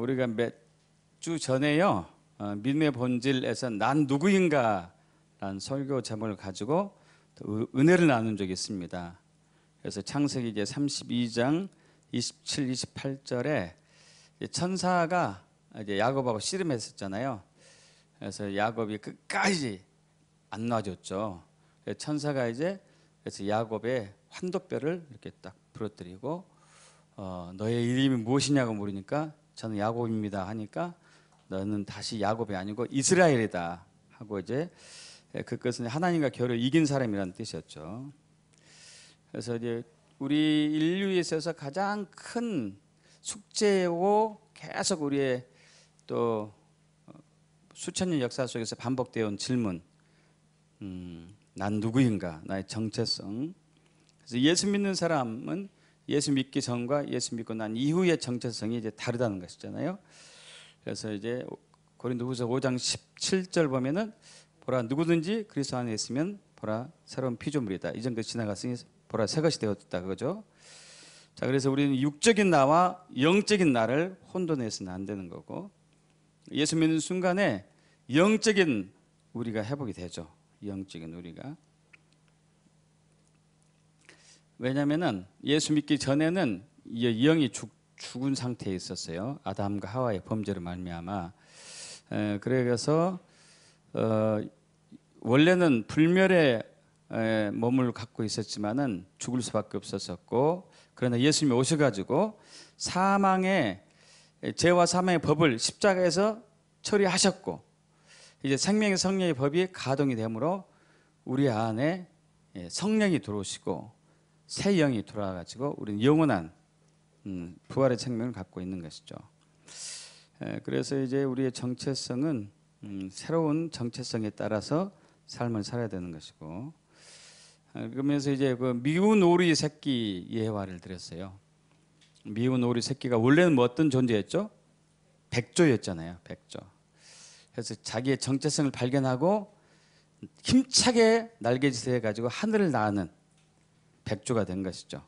우리가 몇 주 전에요. 믿음의 본질에서 난 누구인가라는 설교 제목을 가지고 은혜를 나눈 적이 있습니다. 그래서 창세기 이제 32장 27, 28절에 천사가 이제 야곱하고 씨름했었잖아요. 그래서 야곱이 끝까지 안 놔줬죠. 천사가 이제 그래서 야곱의 환도뼈를 이렇게 딱 부러뜨리고 너의 이름이 무엇이냐고 물으니까 저는 야곱입니다 하니까 너는 다시 야곱이 아니고 이스라엘이다 하고 이제 그것은 하나님과 결을 이긴 사람이라는 뜻이었죠. 그래서 이제 우리 인류에 있어서 가장 큰 숙제고 계속 우리의 또 수천 년 역사 속에서 반복되어 온 질문, 난 누구인가, 나의 정체성. 그래서 예수 믿는 사람은 예수 믿기 전과 예수 믿고 난 이후의 정체성이 이제 다르다는 것이잖아요. 그래서 이제 고린도후서 5장 17절 보면은 보라 누구든지 그리스도 안에 있으면 보라 새로운 피조물이다. 이전 것 지나갔으니 보라 새 것이 되었다 그거죠. 자, 그래서 우리는 육적인 나와 영적인 나를 혼돈해서는 안 되는 거고 예수 믿는 순간에 영적인 우리가 회복이 되죠. 영적인 우리가. 왜냐하면은 예수 믿기 전에는 영이 죽은 상태에 있었어요. 아담과 하와의 범죄로 말미암아. 그래서 원래는 불멸의 몸을 갖고 있었지만은 죽을 수밖에 없었었고, 그러나 예수님이 오셔가지고 사망의 죄와 사망의 법을 십자가에서 처리하셨고, 이제 생명의 성령의 법이 가동이 되므로 우리 안에 성령이 들어오시고 새 영이 돌아가지고 우리는 영원한 부활의 생명을 갖고 있는 것이죠. 그래서 이제 우리의 정체성은 새로운 정체성에 따라서 삶을 살아야 되는 것이고, 그러면서 이제 그 미운 오리 새끼 예화를 드렸어요. 미운 오리 새끼가 원래는 뭐 어떤 존재였죠? 백조였잖아요. 백조. 그래서 자기의 정체성을 발견하고 힘차게 날개짓을 해가지고 하늘을 나는 백조가 된 것이죠.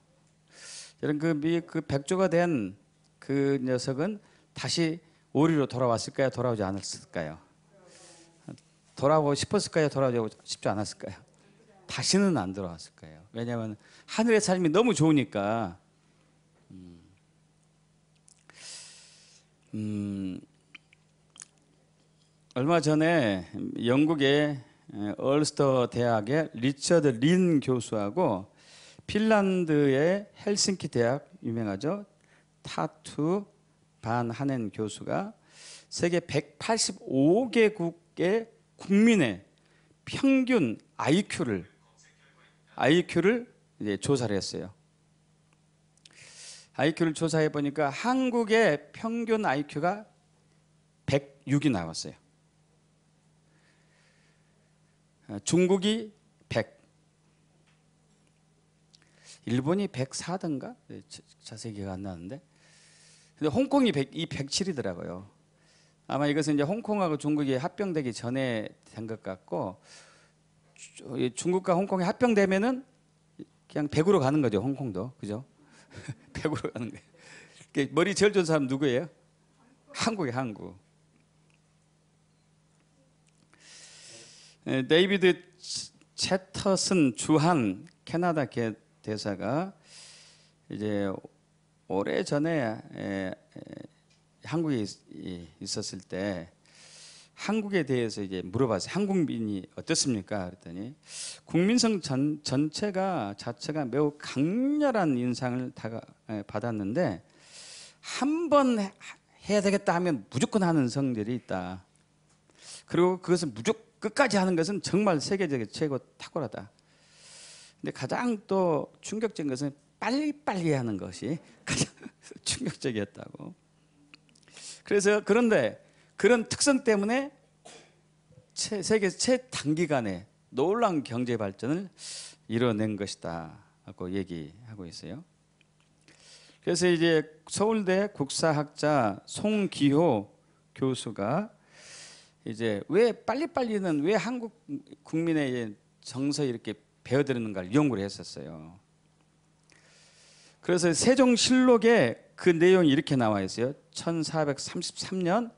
여러분 그 백조가 된 그 녀석은 다시 오리로 돌아왔을까요? 돌아오지 않았을까요? 돌아오고 싶었을까요? 돌아오고 싶지 않았을까요? 다시는 안 돌아왔을 거예요. 왜냐하면 하늘의 삶이 너무 좋으니까. 얼마 전에 영국의 얼스터 대학의 리처드 린 교수하고 핀란드의 헬싱키 대학 유명하죠. 타투 반 하넨 교수가 세계 185개국의 국민의 평균 IQ를 이제 조사를 했어요. IQ를 조사해 보니까 한국의 평균 IQ가 106이 나왔어요. 중국이 100, 일본이 104던가? 자세히 기억 안 나는데. 근데 홍콩이 107이더라고요. 아마 이것은 이제 홍콩하고 중국이 합병되기 전에 된 것 같고, 중국과 홍콩이 합병되면은 그냥 100으로 가는 거죠. 홍콩도. 그죠? 100으로 가는 거예요. 머리 제일 좋은 사람 누구예요? 한국이에요. 한국. 데이비드 채터슨 주한 캐나다 대사가 이제 오래 전에 한국에 있었을 때 한국에 대해서 이제 물어봤어요. 한국민이 어떻습니까? 그랬더니 국민성 자체가 매우 강렬한 인상을 받았는데 한 번 해야 되겠다 하면 무조건 하는 성들이 있다. 그리고 그것을 무조건 끝까지 하는 것은 정말 세계적인 최고 탁월하다. 근데 가장 또 충격적인 것은 빨리빨리 하는 것이 가장 충격적이었다고. 그래서 그런데 그런 특성 때문에 세계 최단기간에 놀라운 경제 발전을 이뤄낸 것이다 하고 얘기하고 있어요. 그래서 이제 서울대 국사학자 송기호 교수가 이제 왜 빨리빨리는 왜 한국 국민의 정서에 이렇게 배어들었는가를 연구를 했었어요. 그래서 세종실록에 그 내용이 이렇게 나와 있어요. 1433년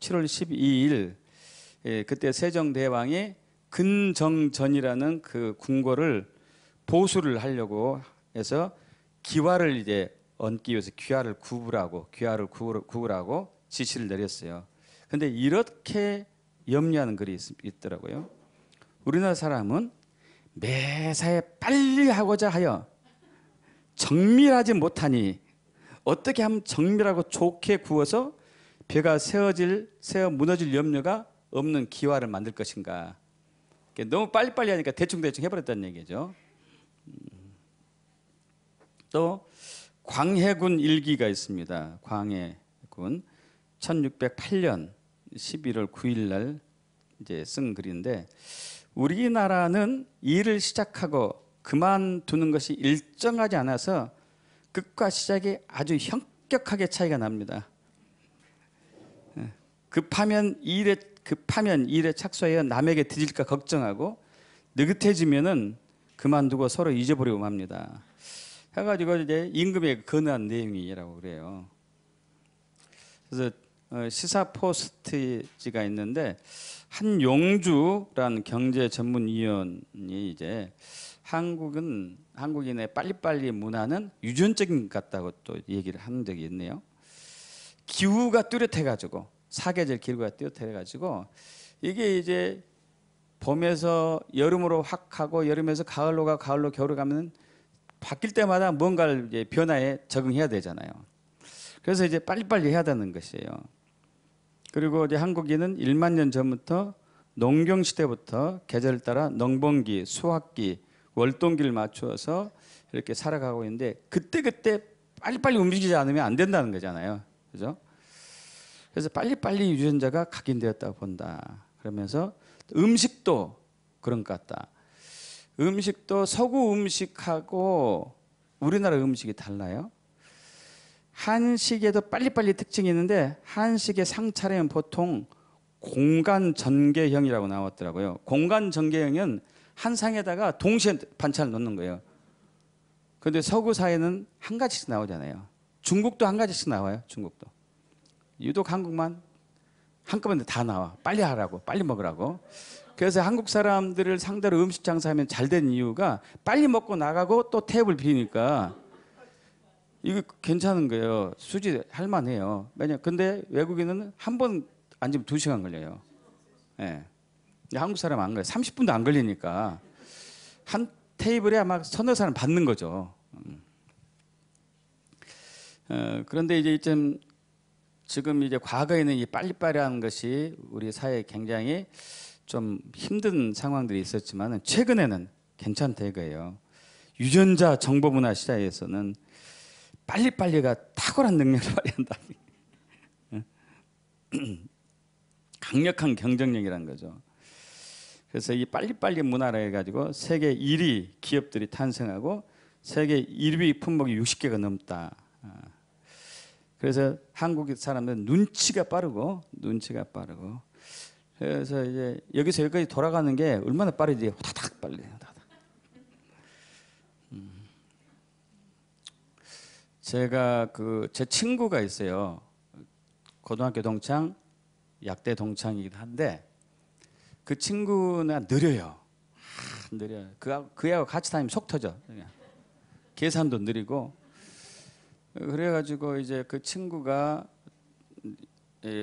7월 12일 그때 세종대왕이 근정전이라는 그 궁궐을 보수를 하려고 해서 기와를 이제 얹기 위해서 귀화를 구부라고 지시를 내렸어요. 근데 이렇게 염려하는 글이 있더라고요. 우리나라 사람은 매사에 빨리 하고자 하여 정밀하지 못하니 어떻게 하면 정밀하고 좋게 구워서 벼가 세어 무너질 염려가 없는 기와를 만들 것인가. 너무 빨리빨리 하니까 대충대충 해버렸다는 얘기죠. 또 광해군 일기가 있습니다. 광해군 1608년 11월 9일 날 이제 쓴 글인데, 우리나라는 일을 시작하고 그만두는 것이 일정하지 않아서 끝과 시작이 아주 현격하게 차이가 납니다. 급하면 일에 착수하여 남에게 뒤질까 걱정하고, 느긋해지면은 그만두고 서로 잊어버리고 맙니다. 해가지고 이제 임금에게 건의한 내용이라고 그래요. 그래서 시사포스트지가 있는데, 한용주라는 경제 전문위원이 이제 한국인의 빨리빨리 문화는 유전적인 것 같다고 또 얘기를 한 적이 있네요. 기후가 뚜렷해가지고, 사계절 기후가 뚜렷해가지고, 이게 이제 봄에서 여름으로 확 하고 여름에서 가을로 가, 가을로 겨울로 가면 바뀔 때마다 뭔가를 이제 변화에 적응해야 되잖아요. 그래서 이제 빨리빨리 해야 되는 것이에요. 그리고 이제 한국인은 1만 년 전부터 농경 시대부터 계절을 따라 농번기, 수확기, 월동기를 맞추어서 이렇게 살아가고 있는데, 그때 빨리빨리 움직이지 않으면 안 된다는 거잖아요. 그죠? 그래서 빨리빨리 유전자가 각인되었다고 본다. 그러면서 음식도 그런 것 같다. 음식도 서구 음식하고 우리나라 음식이 달라요. 한식에도 빨리빨리 특징이 있는데, 한식의 상차림은 보통 공간 전개형이라고 나왔더라고요. 공간 전개형은 한 상에다가 동시에 반찬을 넣는 거예요. 그런데 서구 사회는 한 가지씩 나오잖아요. 중국도 한 가지씩 나와요. 중국도. 유독 한국만 한꺼번에 다 나와. 빨리 하라고, 빨리 먹으라고. 그래서 한국 사람들을 상대로 음식 장사하면 잘 된 이유가, 빨리 먹고 나가고 또 테이블 비니까 이거 괜찮은 거예요. 수지 할 만해요. 근데 외국인은 한 번 앉으면 2시간 걸려요. 예. 한국 사람 안 걸려요. 30분도 안 걸리니까 한 테이블에 아마 서너 사람 받는 거죠. 그런데 이제 지금 이제 과거에는 이 빨리빨리 하는 것이 우리 사회에 굉장히 좀 힘든 상황들이 있었지만, 최근에는 괜찮다 이거예요. 유전자 정보 문화 시대에서는 빨리빨리가 탁월한 능력을 발휘한다. 강력한 경쟁력이라는 거죠. 그래서 이 빨리빨리 문화라 해가지고 세계 1위 기업들이 탄생하고 세계 1위 품목이 60개가 넘다. 그래서 한국 사람들은 눈치가 빠르고. 그래서 이제 여기서 여기까지 돌아가는 게 얼마나 빠르지? 호다닥 빨리. 제가 제 친구가 있어요. 고등학교 동창, 약대 동창이기도 한데, 그 친구는 느려요. 느려요. 그하고 같이 다니면 속 터져. 그냥. 계산도 느리고. 그래가지고 이제 그 친구가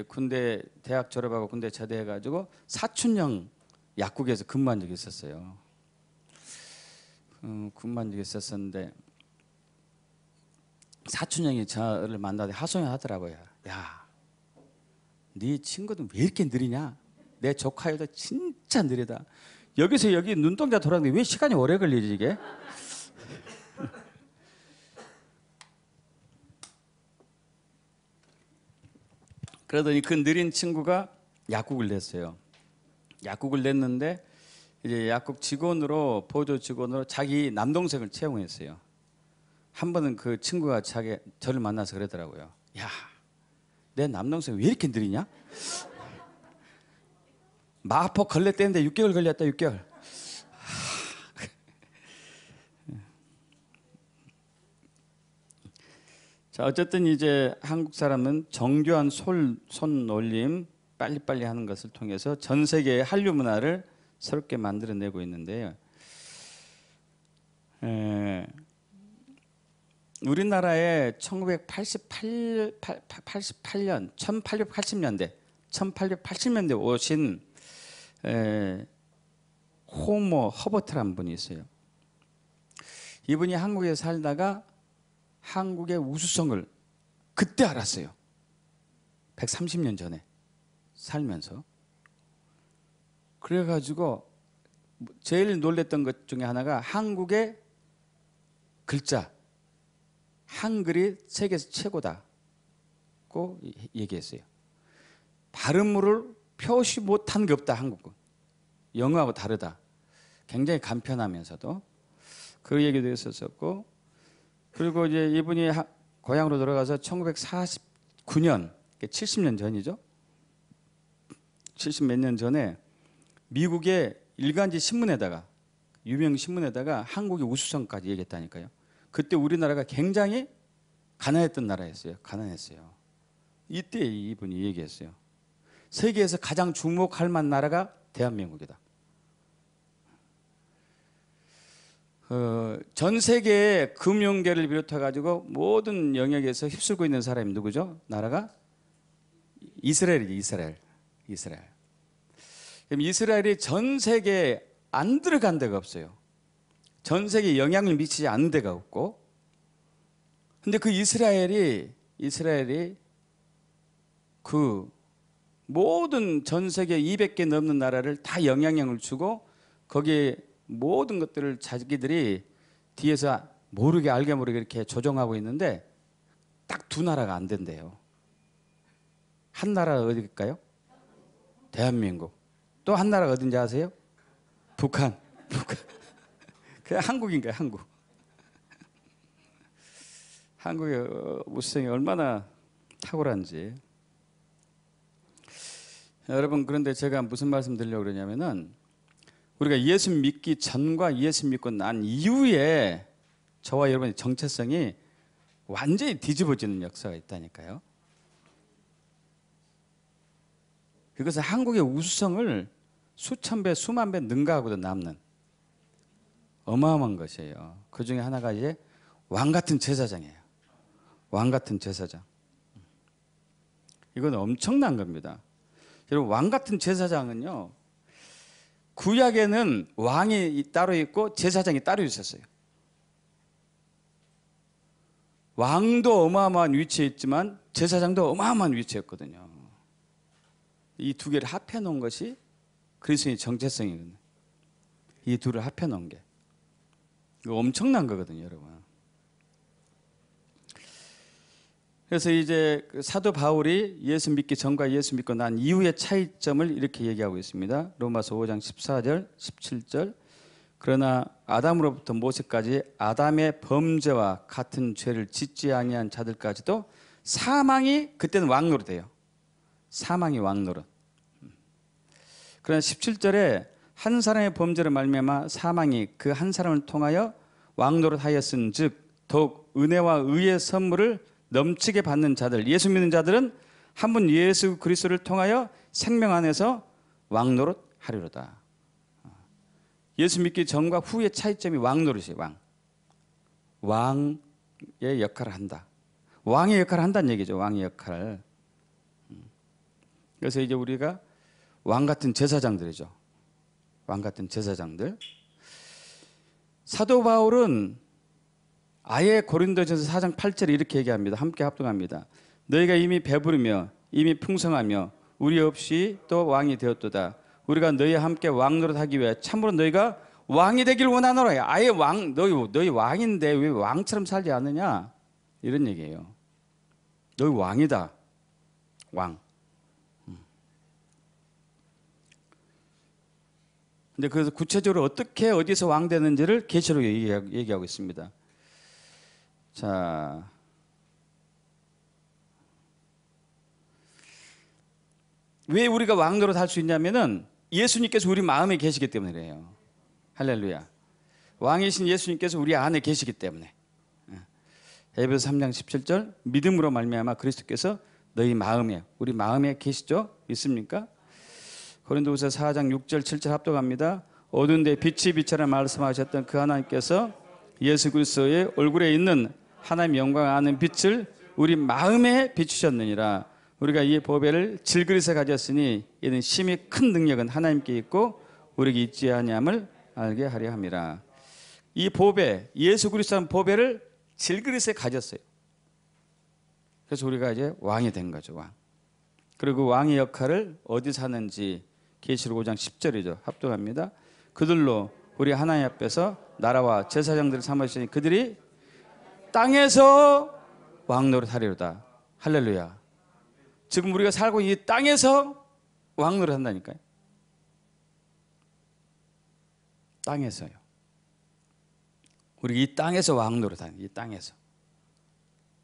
군대 대학 졸업하고 군대 제대해가지고 사춘령 약국에서 근무한 적이 있었어요. 근무한 적이 있었는데, 사춘령이 저를 만나서 하소연하더라고요. 야, 네 친구는 왜 이렇게 느리냐? 내 조카애도 진짜 느리다. 여기서 여기 눈동자 돌아가는데 왜 시간이 오래 걸리지 이게? 그러더니 그 느린 친구가 약국을 냈어요. 약국을 냈는데 이제 약국 직원으로, 보조 직원으로 자기 남동생을 채용했어요. 한 번은 그 친구가 저를 만나서 그러더라고요. 야, 내 남동생 왜 이렇게 느리냐? 마포 걸레 떼는데 6개월 걸렸다. 6개월. 자, 어쨌든 이제 한국 사람은 정교한 손놀림, 빨리빨리 하는 것을 통해서 전 세계의 한류 문화를 새롭게 만들어내고 있는데요. 우리나라에 1880년대 오신 호모 허버트라는 분이 있어요. 이분이 한국에 살다가 한국의 우수성을 그때 알았어요. 130년 전에 살면서. 그래가지고 제일 놀랬던 것 중에 하나가 한국의 글자, 한글이 세계에서 최고다고 얘기했어요. 발음을 표시 못한 게 없다, 한국은. 영어하고 다르다. 굉장히 간편하면서도 그 얘기도 했었었고, 그리고 이제 이분이 고향으로 돌아가서 1949년, 70년 전이죠. 70 몇 년 전에 미국의 일간지 신문에다가, 유명 신문에다가 한국의 우수성까지 얘기했다니까요. 그때 우리나라가 굉장히 가난했던 나라였어요. 가난했어요. 이때 이분이 얘기했어요. 세계에서 가장 주목할 만한 나라가 대한민국이다. 전 세계의 금융계를 비롯해 가지고 모든 영역에서 휩쓸고 있는 사람이 누구죠? 나라가 이스라엘이죠. 이스라엘. 그럼 이스라엘이 전 세계에 안 들어간 데가 없어요. 전 세계에 영향을 미치지 않는 데가 없고, 근데 그 이스라엘이 그 모든 전 세계 200개 넘는 나라를 다 영향력을 주고 거기에 모든 것들을 자기들이 뒤에서 모르게 알게 모르게 이렇게 조종하고 있는데 딱 두 나라가 안 된대요. 한 나라가 어디일까요? 대한민국. 또 한 나라가 어딘지 아세요? 북한. 그냥 한국인가요? 한국. 한국의 우수성이 얼마나 탁월한지. 여러분, 그런데 제가 무슨 말씀 드리려고 그러냐면은 우리가 예수 믿기 전과 예수 믿고 난 이후에 저와 여러분의 정체성이 완전히 뒤집어지는 역사가 있다니까요. 그것은 한국의 우수성을 수천 배, 수만 배 능가하고도 남는 어마어마한 것이에요. 그 중에 하나가 이제 왕 같은 제사장이에요. 왕 같은 제사장. 이건 엄청난 겁니다. 여러분, 왕 같은 제사장은요, 구약에는 왕이 따로 있고 제사장이 따로 있었어요. 왕도 어마어마한 위치에 있지만 제사장도 어마어마한 위치였거든요. 이 두 개를 합해 놓은 것이 그리스도인의 정체성이거든요. 이 둘을 합해 놓은 게. 이거 엄청난 거거든요, 여러분. 그래서 이제 사도 바울이 예수 믿기 전과 예수 믿고 난 이후의 차이점을 이렇게 얘기하고 있습니다. 로마서 5장 14절, 17절. 그러나 아담으로부터 모세까지 아담의 범죄와 같은 죄를 짓지 아니한 자들까지도 사망이 그때는 왕노릇이에요. 사망이 왕노릇. 그러나 17절에 한 사람의 범죄로 말미암아 사망이 그 한 사람을 통하여 왕노릇하였은즉 더욱 은혜와 의의 선물을 넘치게 받는 자들, 예수 믿는 자들은 한 분 예수 그리스도를 통하여 생명 안에서 왕노릇하리로다. 예수 믿기 전과 후의 차이점이 왕노릇이에요. 왕의 역할을 한다. 왕의 역할을 한다는 얘기죠. 왕의 역할을. 그래서 이제 우리가 왕 같은 제사장들이죠. 왕 같은 제사장들. 사도 바울은 아예 고린도전서 4장 8절에 이렇게 얘기합니다. 함께 합동합니다. 너희가 이미 배부르며 이미 풍성하며 우리 없이 또 왕이 되었도다. 우리가 너희와 함께 왕노릇하기 위해 참으로 너희가 왕이 되길 원하노라. 아예 너희 왕인데 왜 왕처럼 살지 않느냐? 이런 얘기예요. 너희 왕이다. 왕. 근데 그래서 구체적으로 어떻게 어디서 왕 되는지를 계시로 얘기하고 있습니다. 자, 왜 우리가 왕노릇 할 수 있냐면은 예수님께서 우리 마음에 계시기 때문에 그래요. 할렐루야. 왕이신 예수님께서 우리 안에 계시기 때문에. 에베소 3장 17절 믿음으로 말미암아 그리스도께서 너희 마음에, 우리 마음에 계시죠? 있습니까? 고린도후서 4장 6절 7절 합독합니다. 어두운 데 빛이 빛이라 말씀하셨던 그 하나님께서 예수 그리스도의 얼굴에 있는 하나님 영광 아는 빛을 우리 마음에 비추셨느니라. 우리가 이 보배를 질그릇에 가졌으니 이는 심히 큰 능력은 하나님께 있고 우리에게 있지 아니함을 알게 하려 함이라. 이 보배, 예수 그리스도의 보배를 질그릇에 가졌어요. 그래서 우리가 이제 왕이 된 거죠. 왕. 그리고 왕의 역할을 어디서 하는지 계시록 5장 10절이죠. 합독합니다. 그들로 우리 하나님 앞에서 나라와 제사장들을 삼으시니 그들이 땅에서 왕 노릇하리로다. 할렐루야. 지금 우리가 살고 있는 이 땅에서 왕 노릇한다니까요. 땅에서요. 우리 이 땅에서 왕 노릇하는, 이 땅에서.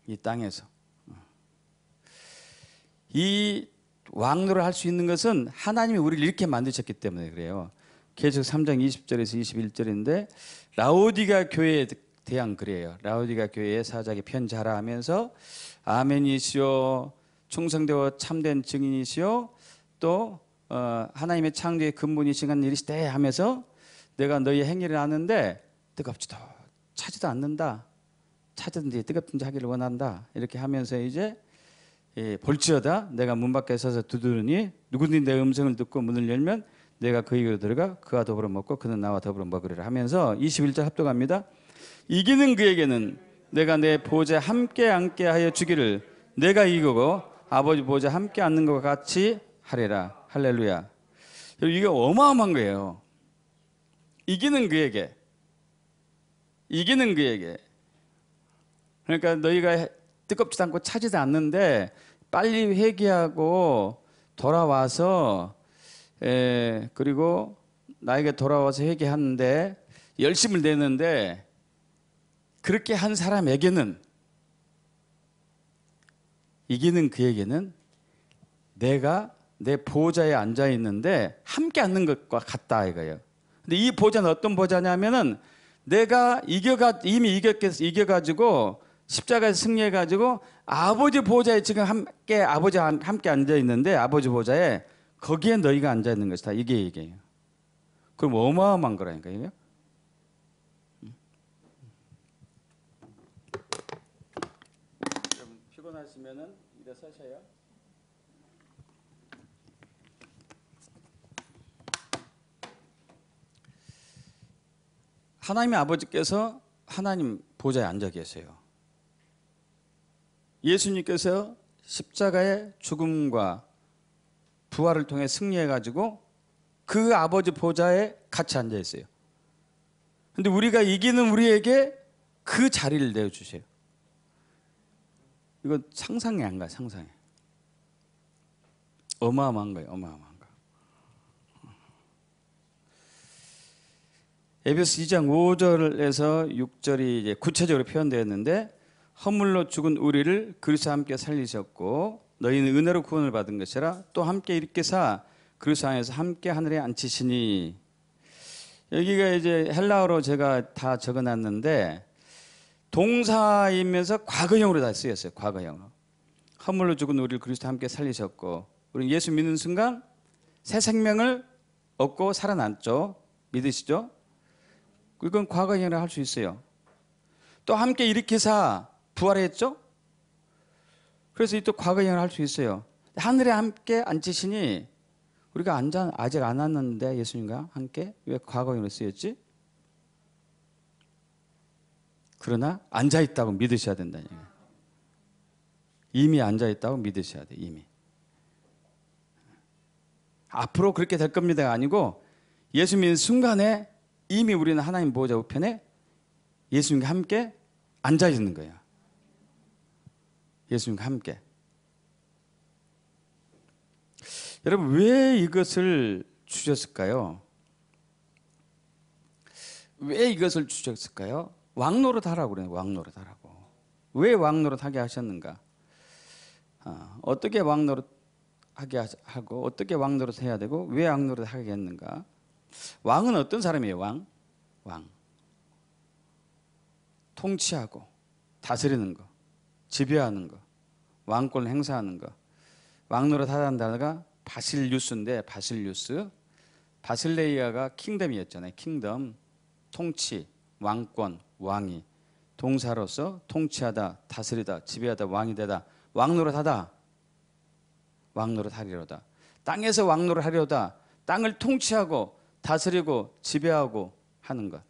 이 땅에서. 이 왕 노릇을 할 수 있는 것은 하나님이 우리를 이렇게 만드셨기 때문에 그래요. 계시록 3장 20절에서 21절인데 라오디가 교회에 대한 글이에요. 라오디가 교회에 사자에게 편지하라 하면서 아멘이시오, 충성되어 참된 증인이시오, 또 하나님의 창조의 근본이시간 일이시되 하면서 내가 너희 행위를 아는데 뜨겁지도 차지도 않는다. 차든지 뜨겁든지 하기를 원한다. 이렇게 하면서 이제 볼지어다 내가 문 밖에 서서 두드리니 누구든지 내 음성을 듣고 문을 열면 내가 그에게로 들어가 그와 더불어 먹고 그는 나와 더불어 먹으리라 하면서 21절 합독합니다. 이기는 그에게는 내가 내 보좌에 함께 앉게 하여 주기를 내가 이기고 아버지 보좌에 함께 앉는 것과 같이 하리라. 할렐루야. 이게 어마어마한 거예요. 이기는 그에게. 그러니까 너희가 뜨겁지도 않고 차지도 않는데 빨리 회개하고 돌아와서 그리고 나에게 돌아와서 회개하는데 열심을 내는데 그렇게 한 사람에게는 이기는 그에게는 내가 내 보좌에 앉아 있는데 함께 앉는 것과 같다 이거예요. 근데 이 보좌는 어떤 보좌냐면은 내가 이미 이겨가지고 십자가에서 승리해가지고 아버지 보좌에 지금 아버지와 함께 앉아 있는데 아버지 보좌에 거기에 너희가 앉아 있는 것이다. 이게 얘기예요. 그럼 어마어마한 거라니까 이게. 여러분 피곤하시면은 일어서셔요. 하나님의 아버지께서 하나님 보좌에 앉아 계세요. 예수님께서 십자가의 죽음과 부활을 통해 승리해가지고 그 아버지 보좌에 같이 앉아 있어요. 근데 우리가 이기는 우리에게 그 자리를 내어주세요. 이거 상상이 안 가요. 상상이. 어마어마한 거예요. 어마어마한 거. 에베소 2장 5절에서 6절이 이제 구체적으로 표현되었는데 허물로 죽은 우리를 그리스도와 함께 살리셨고 너희는 은혜로 구원을 받은 것이라 또 함께 일으키사 그리스도 안에서 함께 하늘에 앉히시니. 여기가 이제 헬라어로 제가 다 적어놨는데 동사이면서 과거형으로 다 쓰였어요. 과거형으로. 허물로 죽은 우리를 그리스도와 함께 살리셨고 우리 예수 믿는 순간 새 생명을 얻고 살아났죠. 믿으시죠? 이건 과거형이라 할 수 있어요. 또 함께 일으키사 부활했죠? 그래서 또 과거형을 할 수 있어요. 하늘에 함께 앉히시니 우리가 아직 안 왔는데 예수님과 함께 왜 과거형으로 쓰였지? 그러나 앉아있다고 믿으셔야 된다는 얘기예요. 이미 앉아있다고 믿으셔야 돼요. 이미. 앞으로 그렇게 될 겁니다가 아니고 예수 믿는 순간에 이미 우리는 하나님 보호자 우편에 예수님과 함께 앉아있는 거예요. 예수님과 함께. 여러분 왜 이것을 주셨을까요? 왜 이것을 주셨을까요? 왕노릇 하라고 그래요. 왕노릇 하라고. 왜 왕노릇 하게 하셨는가? 어떻게 왕노릇 하게 하고 어떻게 왕노릇 해야 되고 왜 왕노릇 하게 했는가? 왕은 어떤 사람이에요? 왕. 통치하고 다스리는 거. 지배하는 거, 왕권을 행사하는 거. 왕노릇 하다는 단어가 바실류스인데 바실류스. 바실레이아가 킹덤이었잖아요. 킹덤, 통치, 왕권, 왕이. 동사로서 통치하다, 다스리다, 지배하다, 왕이 되다. 왕노릇하다. 왕노릇하리로다. 땅에서 왕노릇하리로다. 땅을 통치하고 다스리고 지배하고 하는 것.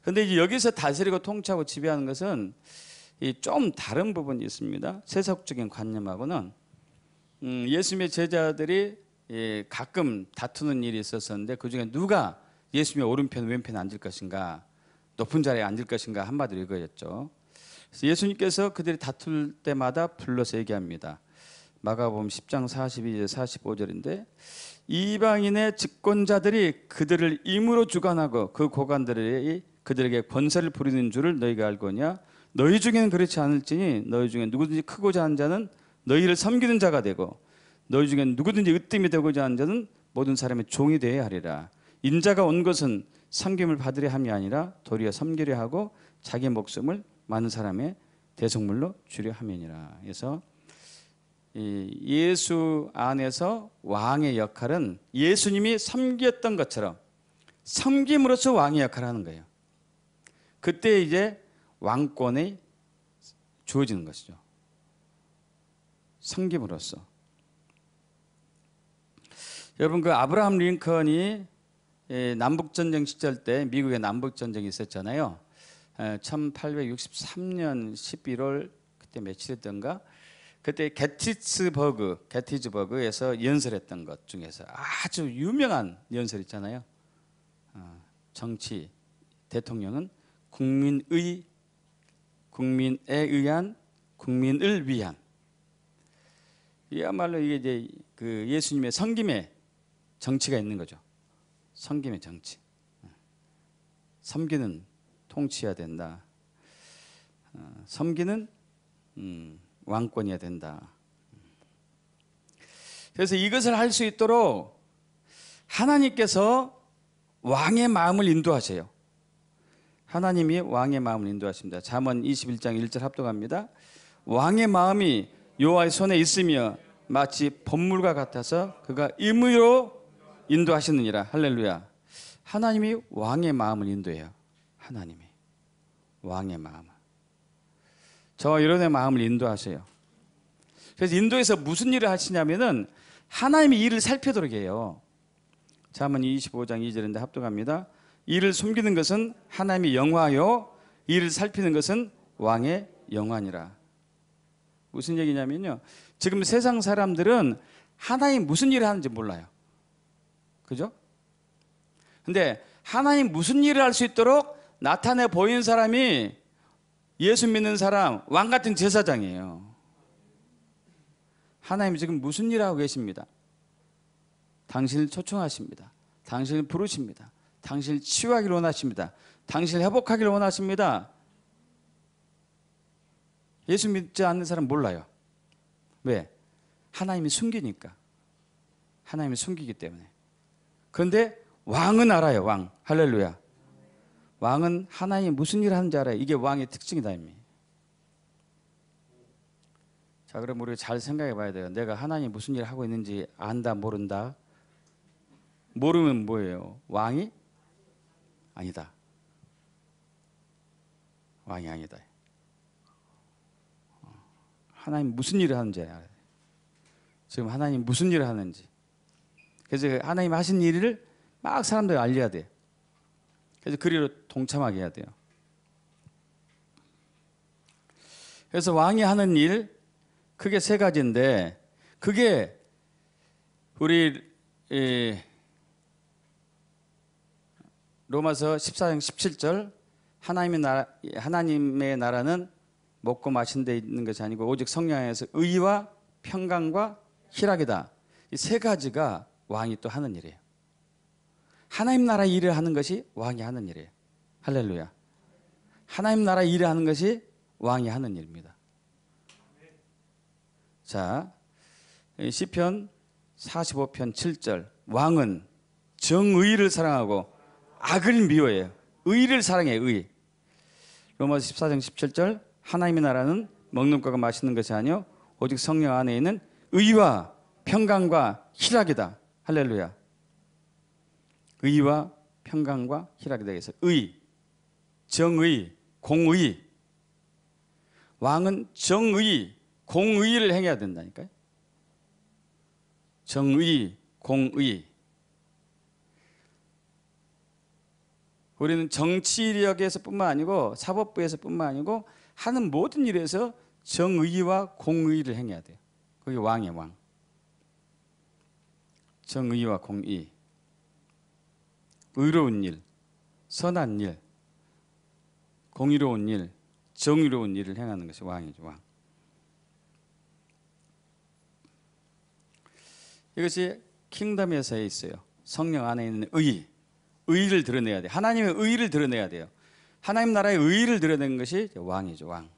그런데 이제 여기서 다스리고 통치하고 지배하는 것은 좀 다른 부분이 있습니다. 세속적인 관념하고는 예수님의 제자들이 가끔 다투는 일이 있었었는데 그중에 누가 예수님의 오른편 왼편에 앉을 것인가, 높은 자리에 앉을 것인가, 한마디로 이거였죠. 그래서 예수님께서 그들이 다툴 때마다 불러서 얘기합니다. 마가복음 10장 42절 45절인데 이방인의 집권자들이 그들을 임으로 주관하고 그 고관들이 그들에게 권세를 부리는 줄을 너희가 알거냐. 너희 중에는 그렇지 않을지니 너희 중에 누구든지 크고자 하는 자는 너희를 섬기는 자가 되고 너희 중에 누구든지 으뜸이 되고자 하는 자는 모든 사람의 종이 되어야 하리라. 인자가 온 것은 섬김을 받으려 함이 아니라 도리어 섬기려 하고 자기 목숨을 많은 사람의 대속물로 주려 함이니라. 그래서 예수 안에서 왕의 역할은 예수님이 섬겼던 것처럼 섬김으로써 왕의 역할을 하는 거예요. 그때 이제 왕권이 주어지는 것이죠. 섬김으로써. 여러분 그 아브라함 링컨이 남북전쟁 시절 때 미국에 남북전쟁이 있었잖아요. 1863년 11월 그때 며칠이었던가 그때 게티즈버그에서 연설했던 것 중에서 아주 유명한 연설 있잖아요. 정치 대통령은 국민에 의한 국민을 위한. 이야말로 이게 이제 그 예수님의 섬김의 정치가 있는 거죠. 섬김의 정치. 섬기는 통치해야 된다. 섬기는 왕권이어야 된다. 그래서 이것을 할 수 있도록 하나님께서 왕의 마음을 인도하세요. 하나님이 왕의 마음을 인도하십니다. 잠언 21장 1절 합독합니다. 왕의 마음이 여호와의 손에 있으며 마치 번물과 같아서 그가 임의로 인도하시느니라. 할렐루야. 하나님이 왕의 마음을 인도해요. 하나님이 왕의 마음을. 저와 여러분의 마음을 인도하세요. 그래서 인도에서 무슨 일을 하시냐면은 하나님이 일을 살피도록 해요. 잠언 25장 2절인데 합독합니다. 이를 숨기는 것은 하나님의 영화요 이를 살피는 것은 왕의 영화니라. 무슨 얘기냐면요. 지금 세상 사람들은 하나님 무슨 일을 하는지 몰라요. 그죠? 근데 하나님 무슨 일을 할 수 있도록 나타내 보이는 사람이 예수 믿는 사람, 왕 같은 제사장이에요. 하나님 지금 무슨 일을 하고 계십니다. 당신을 초청하십니다. 당신을 부르십니다. 당신을 치유하기를 원하십니다. 당신을 회복하기를 원하십니다. 예수 믿지 않는 사람 몰라요. 왜? 하나님이 숨기니까. 하나님이 숨기기 때문에. 그런데 왕은 알아요. 왕. 할렐루야. 왕은 하나님이 무슨 일을 하는지 알아요. 이게 왕의 특징이다. 이미. 자, 그럼 우리가 잘 생각해 봐야 돼요. 내가 하나님이 무슨 일을 하고 있는지 안다, 모른다? 모르면 뭐예요? 왕이 아니다. 왕이 아니다. 하나님 무슨 일을 하는지 알아요. 지금 하나님 무슨 일을 하는지. 그래서 하나님 하신 일을 막 사람들이 알려야 돼요. 그래서 그리로 동참하게 해야 돼요. 그래서 왕이 하는 일 크게 세 가지인데 그게 우리 로마서 14장 17절 하나님의 나라는 먹고 마신 데 있는 것이 아니고 오직 성령 안에서 의와 평강과 희락이다. 이 세 가지가 왕이 또 하는 일이에요. 하나님 나라 일을 하는 것이 왕이 하는 일이에요. 할렐루야. 하나님 나라 일을 하는 것이 왕이 하는 일입니다. 자, 시편 45편 7절 왕은 정의를 사랑하고 악을 미워해요. 의를 사랑해요. 의. 로마서 14장 17절 하나님의 나라는 먹는 것과 마시는 것이 아니요 오직 성령 안에 있는 의와 평강과 희락이다. 할렐루야. 의와 평강과 희락이다. 그래서 의, 정의, 공의. 왕은 정의, 공의를 행해야 된다니까요. 정의, 공의. 우리는 정치력에서뿐만 아니고 사법부에서뿐만 아니고 하는 모든 일에서 정의와 공의를 행해야 돼요. 그게 왕이에요, 왕. 정의와 공의. 의로운 일, 선한 일, 공의로운 일, 정의로운 일을 행하는 것이 왕이죠, 왕. 이것이 킹덤에서에 있어요. 성령 안에 있는 의, 의를 드러내야 돼요. 하나님의 의를 드러내야 돼요. 하나님 나라의 의를 드러내는 것이 왕이죠, 왕.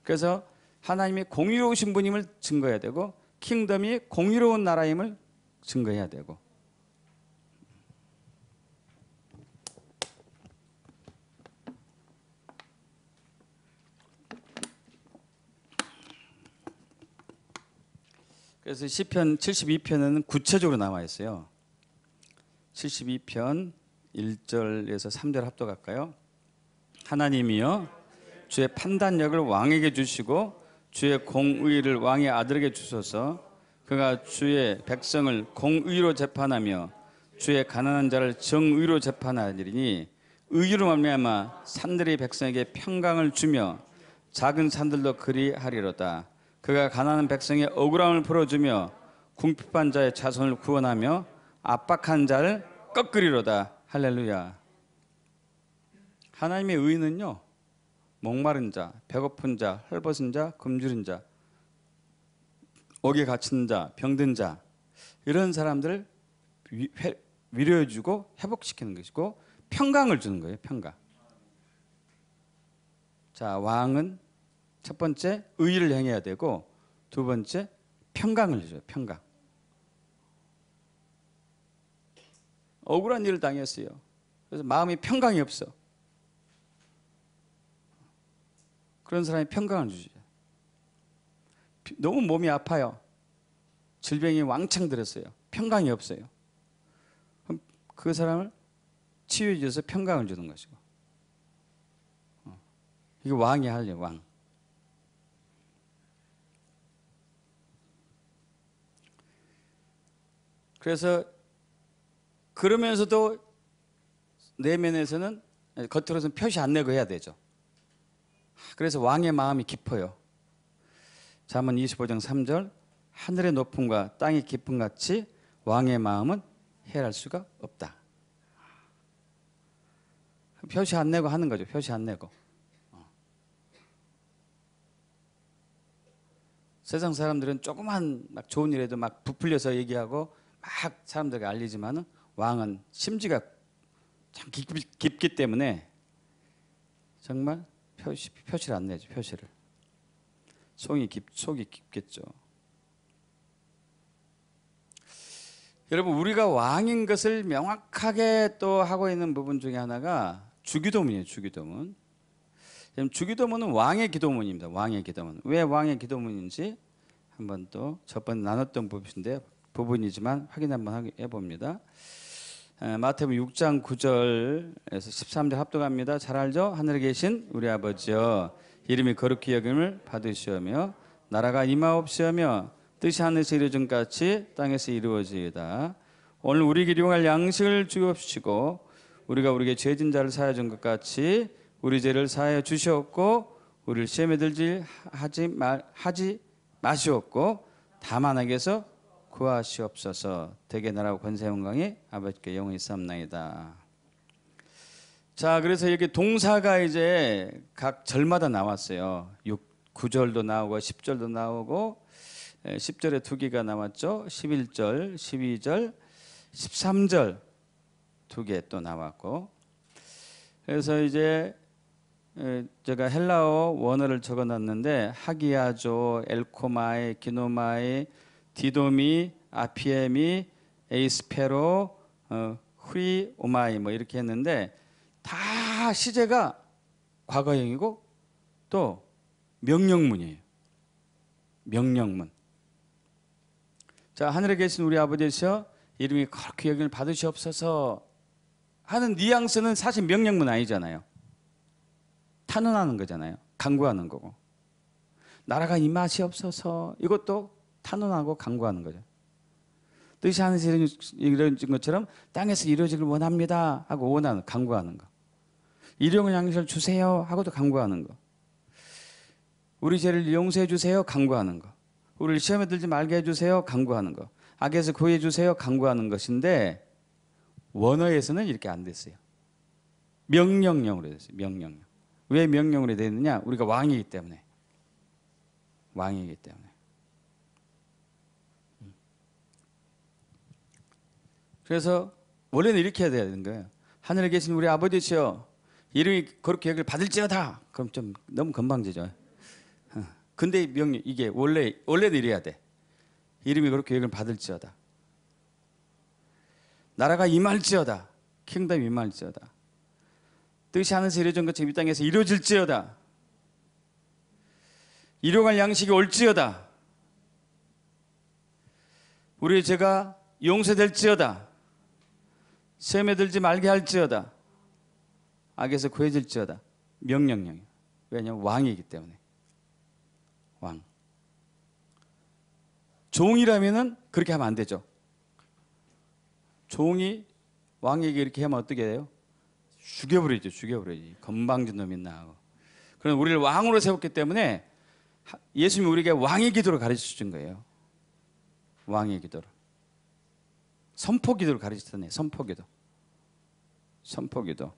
그래서 하나님이 공의로우신 분임을 증거해야 되고 킹덤이 공의로운 나라임을 증거해야 되고. 그래서 시편 72편에는 구체적으로 나와 있어요. 72편 1절에서 3절 합독할까요? 하나님이여 주의 판단력을 왕에게 주시고 주의 공의를 왕의 아들에게 주소서. 그가 주의 백성을 공의로 재판하며 주의 가난한 자를 정의로 재판하리니 의로 말미암아 산들이 백성에게 평강을 주며 작은 산들도 그리하리로다. 그가 가난한 백성의 억울함을 풀어주며 궁핍한 자의 자손을 구원하며 압박한 자를 꺾으리로다. 할렐루야. 하나님의 의는요, 목마른 자, 배고픈 자, 헐벗은 자, 굶주린 자, 옥에 갇힌 자, 병든 자, 이런 사람들을 위로해주고 회복시키는 것이고 평강을 주는 거예요. 평강. 자, 왕은 첫 번째 의를 행해야 되고 두 번째 평강을 줘요. 평강. 억울한 일을 당했어요. 그래서 마음이 평강이 없어. 그런 사람이 평강을 주죠. 너무 몸이 아파요. 질병이 왕창 들었어요. 평강이 없어요. 그럼 그 사람을 치유해 줘서 평강을 주는 것이고. 이게 왕이 할 일, 왕. 그래서 그러면서도 내면에서는 겉으로서는 표시 안 내고 해야 되죠. 그래서 왕의 마음이 깊어요. 잠언 25장 3절 하늘의 높음과 땅의 깊음 같이 왕의 마음은 헤아릴 수가 없다. 표시 안 내고 하는 거죠. 표시 안 내고. 세상 사람들은 조그만 막 좋은 일에도 막 부풀려서 얘기하고 막 사람들에게 알리지만은 왕은 심지가 참 깊기 때문에 정말 표시를 안 내죠. 표시를. 속이 깊겠죠. 여러분, 우리가 왕인 것을 명확하게 또 하고 있는 부분 중에 하나가 주기도문이에요. 주기도문. 주기도문은 왕의 기도문입니다. 왕의 기도문. 왜 왕의 기도문인지 한번 또 저번에 나눴던 부분이지만 확인 한번 해봅니다. 마태복음 6장 9절에서 13절 합독합니다. 잘 알죠? 하늘에 계신 우리 아버지여 이름이 거룩히 여김을 받으시오며 나라가 임하옵시오며 뜻이 하늘에서 이루어진 것 같이 땅에서 이루어지이다. 오늘 우리에게 일용할 양식을 주옵시고 우리가 우리에게 죄진 자를 사하여 준 것 같이 우리 죄를 사하여 주시옵고 우리를 시험에 들지 하지 마시옵고 다만 악에서 구하시옵소서. 대개 나라와 권세 영광이 아버지께 영원히 있사옵나이다. 자, 그래서 이렇게 동사가 이제 각 절마다 나왔어요. 9절도 나오고 10절도 나오고 10절에 두 개가 나왔죠. 11절, 12절, 13절 두 개 또 나왔고. 그래서 이제 제가 헬라어 원어를 적어놨는데 하기야조, 엘코마이, 기노마이, 디도미, 아피에미, 에이스페로, 후리오마이 뭐 이렇게 했는데 다 시제가 과거형이고 또 명령문이에요. 명령문. 자, 하늘에 계신 우리 아버지시여 이름이 거룩히 여김을 받으시옵소서 하는 뉘앙스는 사실 명령문 아니잖아요. 탄원하는 거잖아요. 간구하는 거고. 나라가 임하시옵소서 이것도 탄원하고 간구하는 거죠. 뜻이 하늘에서 이루어진 것처럼 땅에서 이루어지길 원합니다 하고 원하는, 간구하는 거. 일용할 양식을 주세요 하고도 간구하는 거. 우리 죄를 용서해 주세요 간구하는 거. 우리를 시험에 들지 말게 해주세요 간구하는 거. 악에서 구해 주세요 간구하는 것인데 원어에서는 이렇게 안 됐어요. 명령형으로 됐어요. 명령형. 왜 명령으로 되어 있느냐? 우리가 왕이기 때문에. 왕이기 때문에. 그래서 원래는 이렇게 해야 되는 거예요. 하늘에 계신 우리 아버지시여 이름이 거룩히 여길 받을지어다. 그럼 좀 너무 건방지죠. 근데 명령 이게 원래도 이래야 돼. 이름이 그렇게 여길 받을지어다. 나라가 임할지어다. 킹덤이 임할지어다. 뜻이 하늘에서 이루어진 것처럼 이 땅에서 이루어질지어다. 일용할 양식이 올지어다. 우리의 죄가 용서될지어다. 시험에 들지 말게 할지어다. 악에서 구해질지어다. 명령형이에요. 왜냐하면 왕이기 때문에. 왕. 종이라면은 그렇게 하면 안 되죠. 종이 왕에게 이렇게 하면 어떻게 해요? 죽여버리죠. 죽여버리지. 건방진 놈 있나 하고. 그럼 우리를 왕으로 세웠기 때문에 예수님이 우리에게 왕의 기도를 가르쳐 주신 거예요. 왕의 기도를. 선포 기도를 가르쳐 주셨네. 선포 기도. 선포 기도.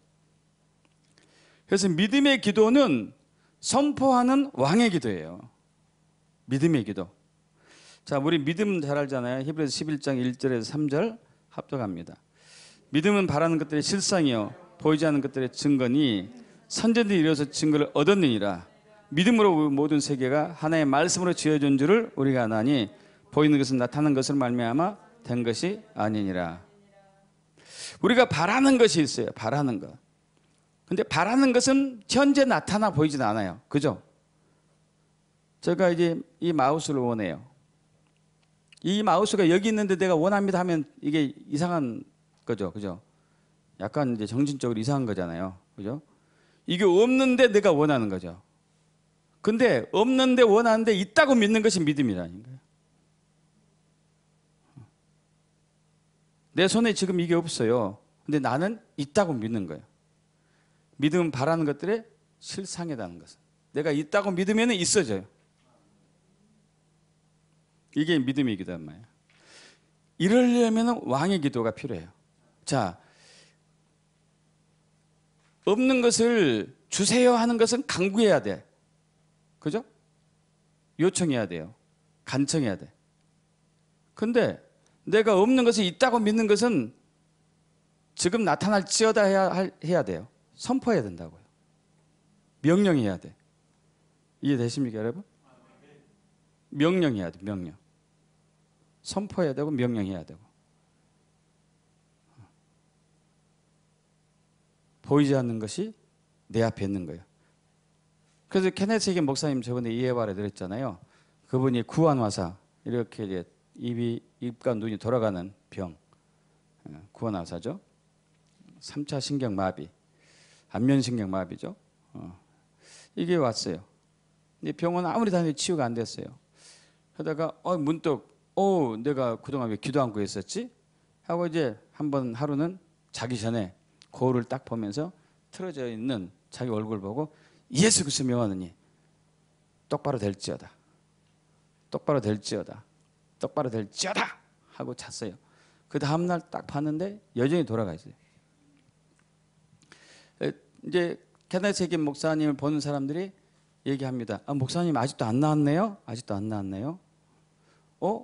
그래서 믿음의 기도는 선포하는 왕의 기도예요. 믿음의 기도. 자, 우리 믿음 잘 알잖아요. 히브리서 11장 1절에서 3절 합독합니다. 믿음은 바라는 것들의 실상이요 보이지 않는 것들의 증거니 선전들이 이루어서 증거를 얻었느니라. 믿음으로 모든 세계가 하나의 말씀으로 지어진 줄을 우리가 아나니 보이는 것은 나타난 것을 말미암아 된 것이 아니니라. 우리가 바라는 것이 있어요. 바라는 것. 근데 바라는 것은 현재 나타나 보이진 않아요. 그죠? 제가 이제 이 마우스를 원해요. 이 마우스가 여기 있는데 내가 원합니다 하면 이게 이상한 거죠. 그죠? 약간 이제 정신적으로 이상한 거잖아요. 그죠? 이게 없는데 내가 원하는 거죠. 근데 없는데 원하는데 있다고 믿는 것이 믿음이라는 거예요. 내 손에 지금 이게 없어요. 근데 나는 있다고 믿는 거예요. 믿음은 바라는 것들의 실상이라는 것은. 내가 있다고 믿으면 있어져요. 이게 믿음의 기도란 말이에요. 이러려면 왕의 기도가 필요해요. 자, 없는 것을 주세요 하는 것은 간구해야 돼. 그죠? 요청해야 돼요. 간청해야 돼. 근데 내가 없는 것이 있다고 믿는 것은 지금 나타날지어다 해야 돼요. 선포해야 된다고요. 명령해야 돼. 이해되십니까, 여러분? 명령해야 돼, 명령. 선포해야 되고 명령해야 되고. 보이지 않는 것이 내 앞에 있는 거예요. 그래서 케네스 해긴 목사님 저번에 이해바래 드렸잖아요. 그분이 구안화사, 이렇게 이제 입과 눈이 돌아가는 병, 구안화사죠. 3차 신경마비, 안면신경마비죠. 이게 왔어요. 근데 병원 아무리 다녀도 치유가 안 됐어요. 그러다가 문득 내가 그동안 왜 기도 않고 있었지? 하고 이제 한번 하루는 자기 전에 거울을 딱 보면서 틀어져 있는 자기 얼굴 보고 예수 그리스도 명하느니 똑바로 될지어다. 똑바로 될지어다. 똑바로 될지어다 하고 잤어요. 그 다음날 딱 봤는데 여전히 돌아가 있어요. 이제 케네스 해긴 목사님을 보는 사람들이 얘기합니다. 목사님 아직도 안 나왔네요? 아직도 안 나왔네요?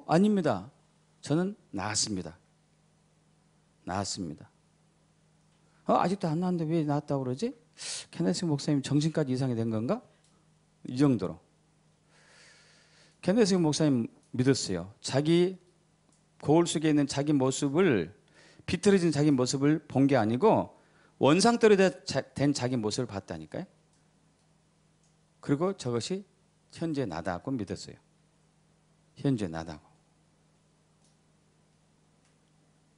아닙니다. 저는 나았습니다. 나았습니다. 아직도 안 나왔는데 왜 나왔다고 그러지? 케네스 목사님 정신까지 이상이 된 건가? 이 정도로. 케네스 목사님 믿었어요. 자기 거울 속에 있는 자기 모습을, 비틀어진 자기 모습을 본 게 아니고 원상대로 된 자기 모습을 봤다니까요. 그리고 저것이 현재 나다고 믿었어요. 현재 나다고.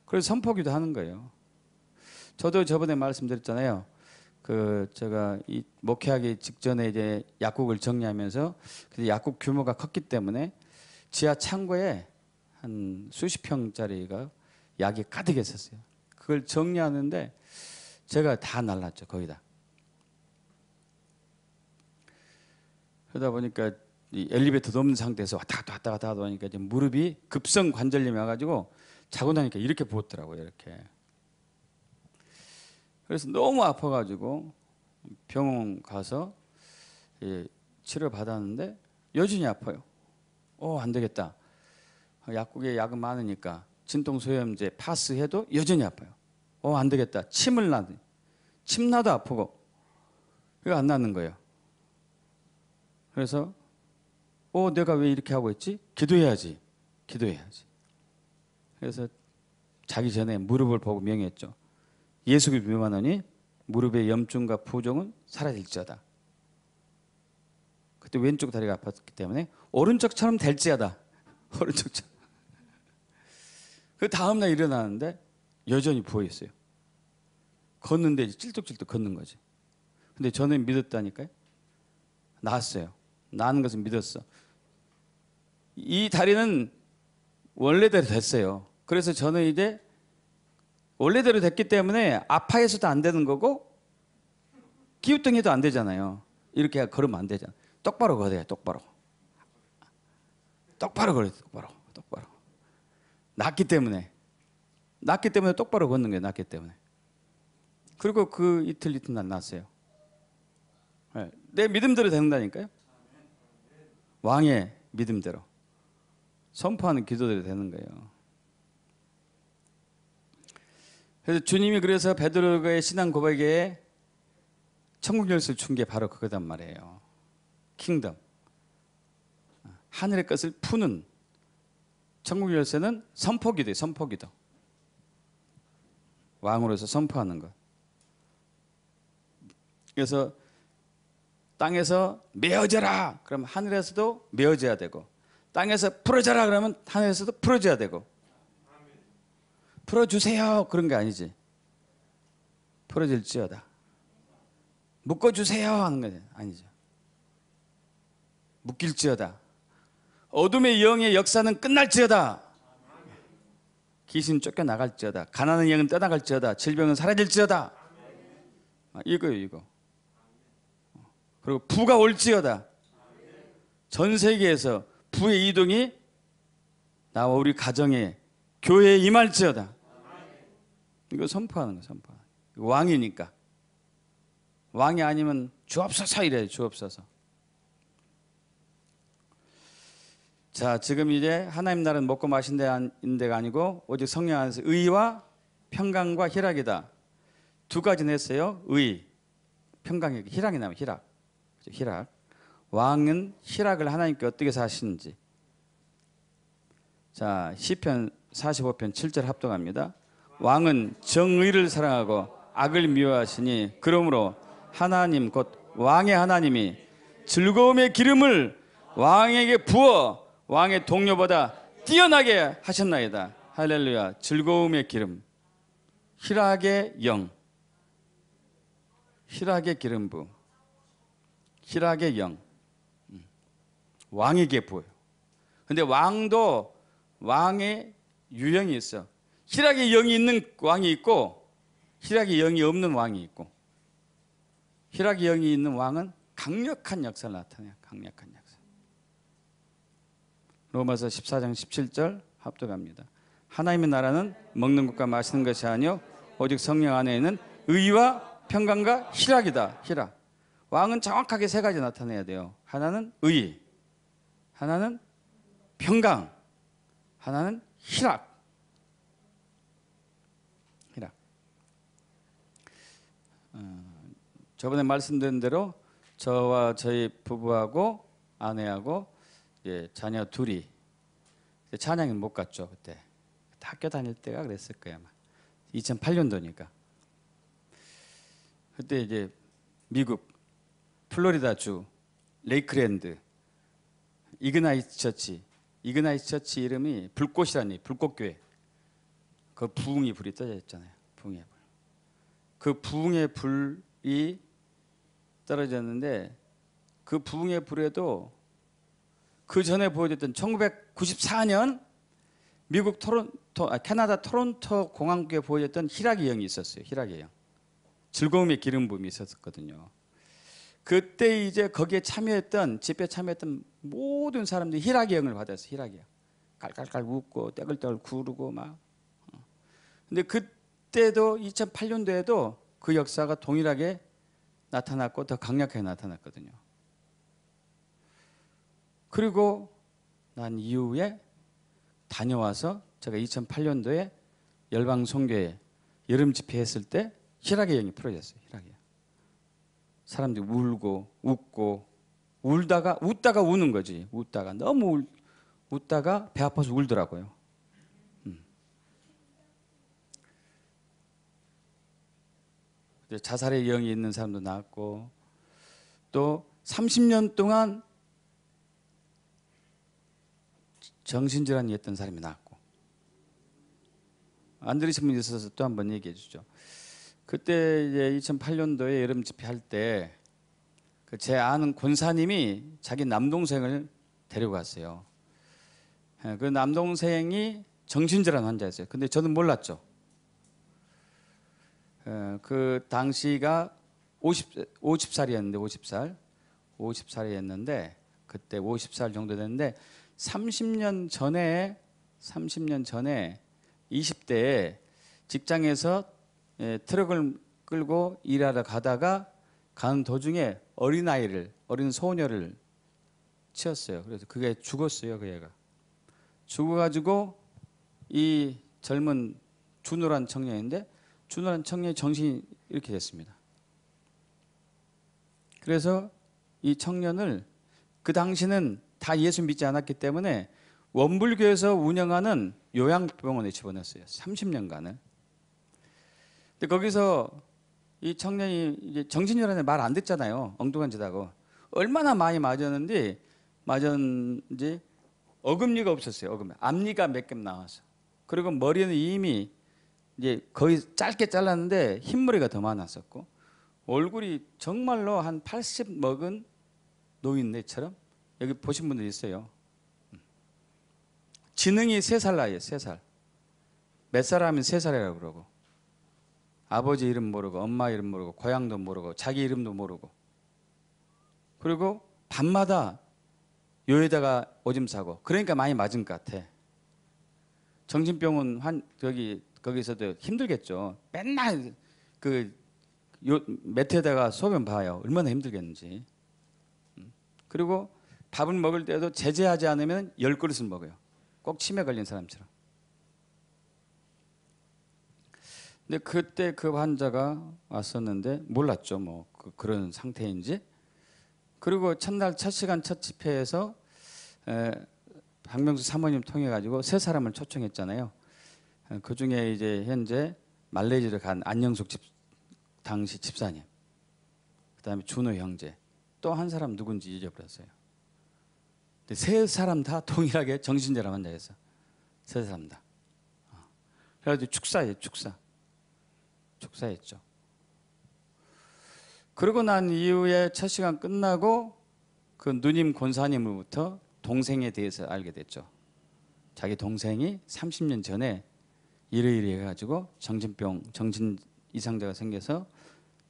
그래서 선포기도 하는 거예요. 저도 저번에 말씀드렸잖아요. 제가 이 목회하기 직전에 이제 약국을 정리하면서 약국 규모가 컸기 때문에 지하 창고에 한 수십 평짜리가 약이 가득했었어요. 그걸 정리하는데 제가 다 날랐죠, 거의 다. 그러다 보니까 이 엘리베이터도 없는 상태에서 왔다 갔다 하니까 이제 무릎이 급성 관절염이 와가지고 자고 나니까 이렇게 부었더라고요, 이렇게. 그래서 너무 아파가지고 병원 가서 치료 받았는데 여전히 아파요. 안 되겠다. 약국에 약은 많으니까 진통소염제 파스해도 여전히 아파요. 안 되겠다. 침 나도 아프고 이거 안 낫는 거예요. 그래서 내가 왜 이렇게 하고 있지? 기도해야지. 그래서 자기 전에 무릎을 보고 명했죠. 예수 그리스도 명하노니 무릎의 염증과 부종은 사라질지어다. 그때 왼쪽 다리가 아팠기 때문에 오른쪽처럼 될지어다. 오른쪽처럼. 그 다음날 일어나는데 여전히 부어 있어요. 걷는데 찔뚝찔뚝 걷는 거지. 근데 저는 믿었다니까요. 나았어요. 나는 것을 믿었어. 이 다리는 원래대로 됐어요. 그래서 저는 이제 원래대로 됐기 때문에 아파해서도 안 되는 거고 기우뚱해도 안 되잖아요. 이렇게 걸으면 안 되잖아. 똑바로 걸어야 똑바로. 똑바로 걸어야 똑바로. 낫기 때문에 똑바로 걷는 거예요. 낫기 때문에. 그리고 그 이틀날 났어요. 내 믿음대로 된다니까요. 왕의 믿음대로 선포하는 기도대로 되는 거예요. 그래서 주님이 그래서 베드로의 신앙 고백에 천국 열쇠를 준 게 바로 그거단 말이에요. 킹덤. 하늘의 것을 푸는 천국 열쇠는 선포기도예요. 선포기도. 왕으로서 선포하는 것. 그래서 땅에서 메어져라 그러면 하늘에서도 메어져야 되고, 땅에서 풀어져라 그러면 하늘에서도 풀어져야 되고. 풀어주세요 그런 게 아니지. 풀어질지어다. 묶어주세요 하는 게 아니죠. 묶일지어다. 어둠의 영의 역사는 끝날지어다. 귀신 쫓겨나갈지어다. 가난한 영은 떠나갈지어다. 질병은 사라질지어다. 이거요, 이거. 그리고 부가 올지어다. 전 세계에서 부의 이동이 나와 우리 가정에 교회에 임할지어다. 이거 선포하는 거, 선포하는 거. 왕이니까. 왕이 아니면 주옵소서 이래요. 주옵소서. 자, 지금 이제 하나님 나라는 먹고 마시는 데가 아니고 오직 성령 안에서 의와 평강과 희락이다. 두 가지는 했어요. 의, 평강이, 희락이 나면 희락. 희락. 왕은 희락을 하나님께 어떻게 사시는지. 자, 시편 45편 7절 합독합니다. 왕은 정의를 사랑하고 악을 미워하시니 그러므로 하나님 곧 왕의 하나님이 즐거움의 기름을 왕에게 부어 왕의 동료보다 뛰어나게 하셨나이다. 할렐루야. 즐거움의 기름, 희락의 영, 희락의 기름부, 희락의 영, 왕에게 부어요. 근데 왕도 왕의 유형이 있어. 희락의 영이 있는 왕이 있고 희락의 영이 없는 왕이 있고, 희락의 영이 있는 왕은 강력한 역사를 나타내요. 강력한 역사. 로마서 14장 17절 합독합니다. 하나님의 나라는 먹는 것과 마시는 것이 아니요 오직 성령 안에 있는 의와 평강과 희락이다. 희락. 왕은 정확하게 세 가지 나타내야 돼요. 하나는 의, 하나는 평강, 하나는 희락. 희락. 저번에 말씀드린 대로 저와 저희 부부하고 아내하고 자녀 둘이 찬양을 못 갔죠. 그때 학교 다닐 때가 그랬을 거야 아마. 2008년도니까. 그때 이제 미국 플로리다주 레이크랜드 이그나이트 처치 이름이 불꽃이라니, 불꽃교회. 그 부흥의 불이 떠져 있잖아요. 부흥의 불. 그 부흥의 불이 떨어졌는데 그 부흥의 불에도 그 전에 보여줬던 1994년 미국 캐나다 토론토 공항국에 보여줬던 희락의 영이 있었어요. 희락의 영. 즐거움의 기름 부음이 있었거든요. 그때 이제 거기에 집회에 참여했던 모든 사람들이 희락의 영을 받았어요. 희락의 영. 깔깔깔 웃고 떼글떼글 구르고 막. 근데 그때도 2008년도에도 그 역사가 동일하게 나타났고 더 강력하게 나타났거든요. 그리고 난 이후에 다녀와서 제가 2008년도에 열방송교회 여름 집회 했을 때 희락의 영이 풀어졌어요. 희락의 영. 사람들이 울고 웃고 웃다가 우는 거지. 너무 웃다가 배 아파서 울더라고요. 자살의 영이 있는 사람도 나왔고 또 30년 동안 정신질환이 있던 사람이 나왔고 안 들으신 분 있어서 또 한번 얘기해 주죠. 그때 이제 2008년도에 여름 집회할 때 제 아는 권사님이 자기 남동생을 데려갔어요. 그 남동생이 정신질환 환자였어요. 근데 저는 몰랐죠. 그 당시가 50살이었는데 50살이었는데 그때 50살 정도 됐는데 30년 전에 20대에 직장에서 트럭을 끌고 일하러 가다가 가는 도중에 어린 소녀를 치었어요. 그래서 그게 죽었어요. 그 애가 죽어가지고 이 젊은 준호란 청년인데 준호란 청년의 정신이 이렇게 됐습니다. 그래서 이 청년을 그 당시는 다 예수 믿지 않았기 때문에 원불교에서 운영하는 요양병원에 집어넣었어요. 30년간을. 근데 거기서 이 청년이 이제 정신질환에 말 안 듣잖아요. 엉뚱한 짓 하고. 얼마나 많이 맞았는지 어금니가 없었어요. 앞니가 몇 개 나와서. 그리고 머리는 이미 이제 거의 짧게 잘랐는데 흰머리가 더 많았었고 얼굴이 정말로 한 80 먹은 노인네처럼 여기 보신 분들 있어요. 지능이 3살 나이에요. 3살. 몇 살 하면 3살이라고 그러고 아버지 이름 모르고 엄마 이름 모르고 고향도 모르고 자기 이름도 모르고 그리고 밤마다 요에다가 오줌 싸고 그러니까 많이 맞은 것 같아. 정신병원 거기서도 힘들겠죠. 맨날 매트에다가 소변 봐요. 얼마나 힘들겠는지. 그리고 밥을 먹을 때도 제재하지 않으면 10그릇을 먹어요. 꼭 치매 걸린 사람처럼. 근데 그때 그 환자가 왔었는데 몰랐죠. 뭐 그런 상태인지. 그리고 첫날 첫 시간 첫 집회에서 박명수 사모님 통해 가지고 3사람을 초청했잖아요. 그 중에 이제 현재 말레이시아를 간 안영숙 당시 집사님, 그다음에 준호 형제, 또 한 사람 누군지 잊어버렸어요. 근데 3사람 다 동일하게 정신질환 환자였어. 3사람 다. 그래가지고 축사했죠. 그러고 난 이후에 첫 시간 끝나고 그 누님 권사님으로부터 동생에 대해서 알게 됐죠. 자기 동생이 30년 전에 이러이러 해가지고 정신 이상자가 생겨서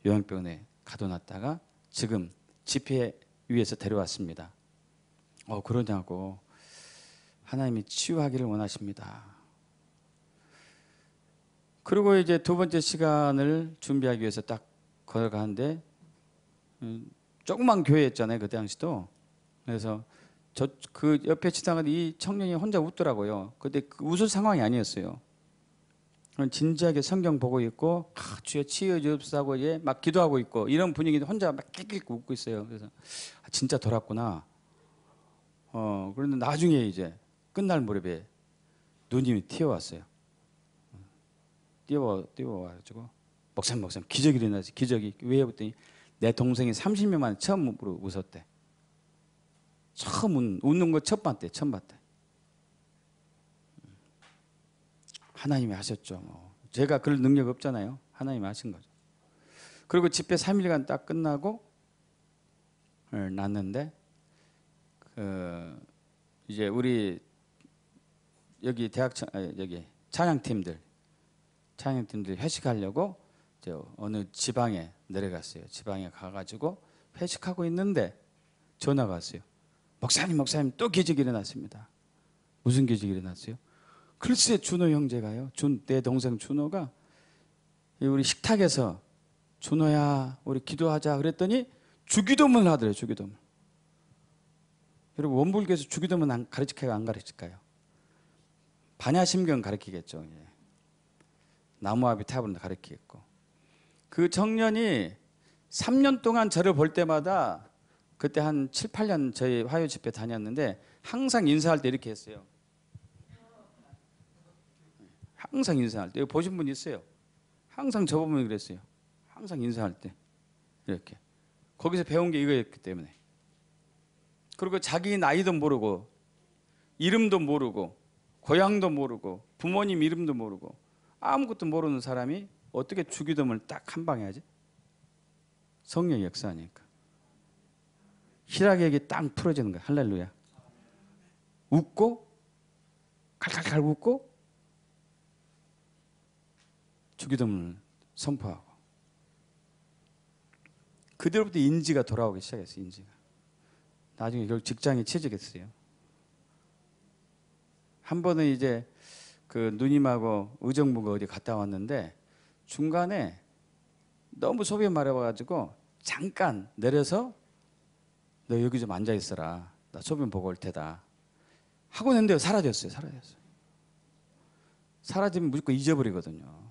요양병원에 가둬놨다가 지금 집회 위에서 데려왔습니다. 그러냐고. 하나님이 치유하기를 원하십니다. 그리고 이제 두 번째 시간을 준비하기 위해서 딱 걸어가는데 조그만 교회였잖아요. 그 당시도. 그래서 그 옆에 지나가는 이 청년이 혼자 웃더라고요. 근데 웃을 상황이 아니었어요. 진지하게 성경 보고 있고 주여 치유해 주옵소서 막 기도하고 있고 이런 분위기인데 혼자 막 낄낄 웃고 있어요. 그래서 진짜 돌았구나. 그런데 나중에 이제 끝날 무렵에 누님이 튀어왔어요. 뛰어와가지고 목사님 기적이 일어나지. 기적이 왜? 했더니 내 동생이 30년 만에 처음으로 웃었대. 처음 웃는 거 처음 봤대. 처음 봤대. 하나님이 하셨죠. 뭐. 제가 그럴 능력 없잖아요. 하나님이 하신 거죠. 그리고 집회 3일간 딱 끝나고 났는데 이제 우리 여기 여기 찬양팀들 회식하려고 어느 지방에 내려갔어요. 지방에 가가지고 회식하고 있는데 전화가 왔어요. 목사님 또 기적이 일어났습니다. 무슨 기적이 일어났어요? 글쎄 준호 형제가요. 내 동생 준호가 우리 식탁에서 준호야 우리 기도하자 그랬더니 주기도문을 하더래요. 주기도문. 여러분 원불교에서 주기도문 가르칠까요? 안 가르칠까요? 반야심경 가르치겠죠. 예. 나무아비 탑을 가르치겠고. 그 청년이 3년 동안 저를 볼 때마다 그때 한 7, 8년 저희 화요 집회 다녔는데 항상 인사할 때 이렇게 했어요. 항상 인사할 때. 여기 보신 분 있어요. 항상 저 보면 그랬어요. 항상 인사할 때 이렇게. 거기서 배운 게 이거였기 때문에. 그리고 자기 나이도 모르고 이름도 모르고 고향도 모르고 부모님 이름도 모르고 아무것도 모르는 사람이 어떻게 주기도문을 딱 한 방에 하지? 성령의 역사니까. 희락에게 딱 풀어지는 거야. 할렐루야. 웃고 칼칼칼 웃고 주기도문을 선포하고 그대로부터 인지가 돌아오기 시작했어요. 인지가. 나중에 결국 직장에 취직했어요. 한 번은 이제 그 누님하고 의정부가 어디 갔다 왔는데 중간에 너무 속이 마려워가지고 잠깐 내려서 너 여기 좀 앉아 있어라. 나 소변 보고 올 테다. 하고 있는데 사라졌어요. 사라지면 무조건 잊어버리거든요.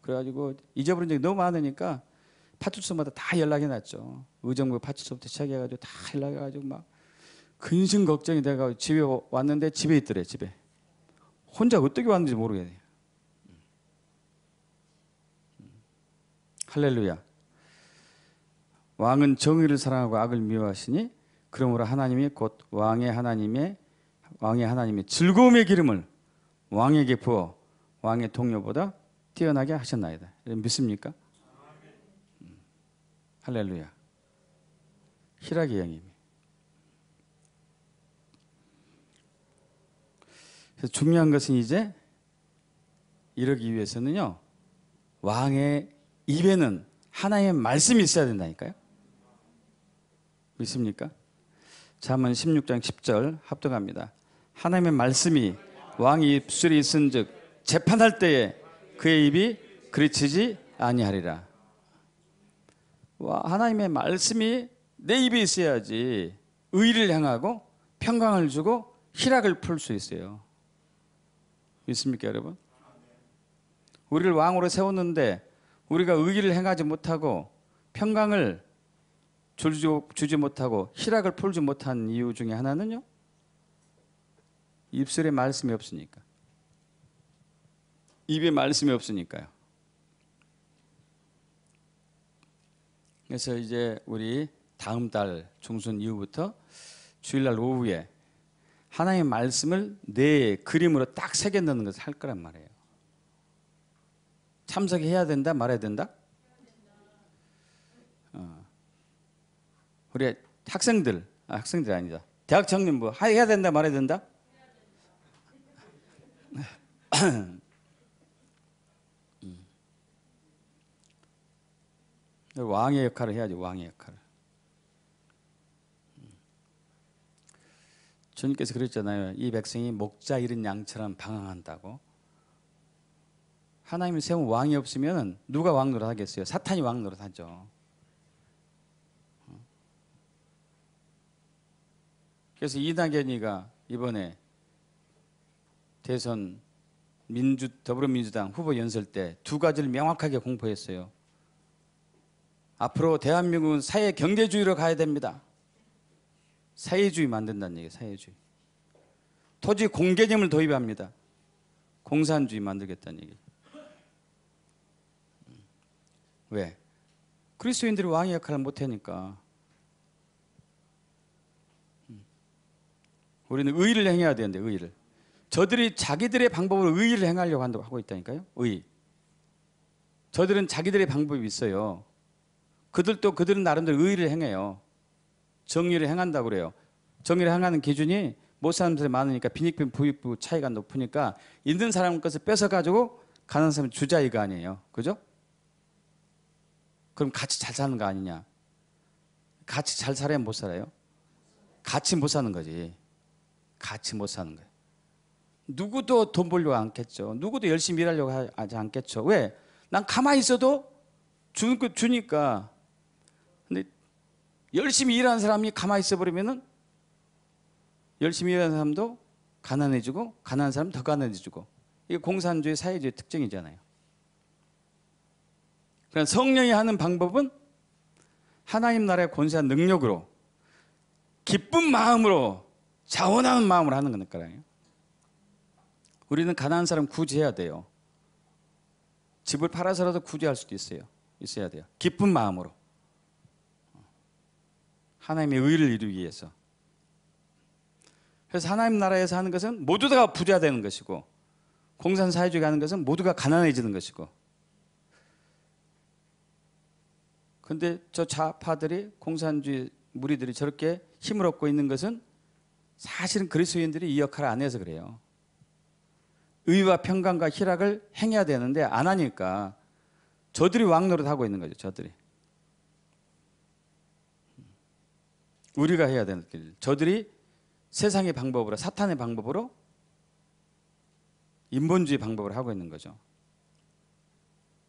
그래가지고 잊어버린 적이 너무 많으니까 파출소마다 다 연락이 났죠. 의정부 파출소부터 시작해가지고 다 연락해가지고 막 근심 걱정이 돼가지고 집에 왔는데 집에 있더래. 집에. 혼자 어떻게 왔는지 모르겠네요. 할렐루야. 왕은 정의를 사랑하고 악을 미워하시니 그러므로 하나님이 곧 왕의 하나님의 즐거움의 기름을 왕에게 부어 왕의 동료보다 뛰어나게 하셨나이다. 믿습니까? 할렐루야. 희락의 영입니다. 그래서 중요한 것은 이제 이러기 위해서는요. 왕의 입에는 하나님의 말씀이 있어야 된다니까요. 믿습니까? 잠언 16장 10절 합독합니다. 하나님의 말씀이 왕의 입술에 있은즉 재판할 때에 그의 입이 그르치지 아니하리라. 하나님의 말씀이 내 입에 있어야지 의를 향하고 평강을 주고 희락을 풀 수 있어요. 믿습니까, 여러분? 우리를 왕으로 세웠는데 우리가 의를 행하지 못하고 평강을 주지 못하고 희락을 풀지 못한 이유 중에 하나는요. 입술에 말씀이 없으니까. 입에 말씀이 없으니까요. 그래서 이제 우리 다음 달 중순 이후부터 주일날 오후에 하나님의 말씀을 내 그림으로 딱 새겨 넣는 것을 할 거란 말이에요. 참석해야 된다, 말아야 된다? 우리 학생들이 아니다. 대학 청년부 해야 된다, 말아야 된다? 왕의 역할을 해야지, 왕의 역할을. 주님께서 그랬잖아요. 이 백성이 목자 잃은 양처럼 방황한다고. 하나님이 세운 왕이 없으면 누가 왕 노릇하겠어요? 사탄이 왕 노릇하죠. 그래서 이낙연이가 이번에 대선 더불어민주당 후보 연설 때 두 가지를 명확하게 공포했어요. 앞으로 대한민국은 사회 경제주의로 가야 됩니다. 사회주의 만든다는 얘기예요. 사회주의. 토지 공개념을 도입합니다. 공산주의 만들겠다는 얘기예요. 왜? 그리스도인들이 왕의 역할을 못하니까. 우리는 의를 행해야 되는데 의를. 저들이 자기들의 방법으로 의를 행하려고 하고 있다니까요. 의. 저들은 자기들의 방법이 있어요. 그들은 나름대로 의를 행해요. 정의를 행한다고 그래요. 정의를 행하는 기준이 못 사는 사람이 많으니까 빈익빈 부익부 차이가 높으니까 있는 사람 것을 뺏어가지고 가난한 사람이 주자 이거 아니에요. 그죠? 그럼 같이 잘 사는 거 아니냐? 같이 잘 살아야 못 살아요? 같이 못 사는 거지. 같이 못 사는 거예요. 누구도 돈 벌려고 않겠죠. 누구도 열심히 일하려고 하지 않겠죠. 왜? 난 가만히 있어도 주는 거 주니까. 근데 열심히 일하는 사람이 가만히 있어 버리면은 열심히 일하는 사람도 가난해지고 가난한 사람 더 가난해지고. 이게 공산주의 사회주의 특징이잖아요. 그러니까 성령이 하는 방법은 하나님 나라의 권세한 능력으로 기쁜 마음으로 자원하는 마음으로 하는 거니까요. 우리는 가난한 사람 구제해야 돼요. 집을 팔아서라도 구제할 수도 있어야 돼요. 기쁜 마음으로. 하나님의 의를 이루기 위해서. 그래서 하나님 나라에서 하는 것은 모두 다 부자 되는 것이고 공산사회주의가 하는 것은 모두가 가난해지는 것이고. 그런데 저 좌파들이 공산주의 무리들이 저렇게 힘을 얻고 있는 것은 사실은 그리스도인들이 이 역할을 안 해서 그래요. 의와 평강과 희락을 행해야 되는데 안 하니까 저들이 왕노릇 하고 있는 거죠. 저들이. 우리가 해야 되는 길. 저들이 세상의 방법으로 사탄의 방법으로 인본주의 방법으로 하고 있는 거죠.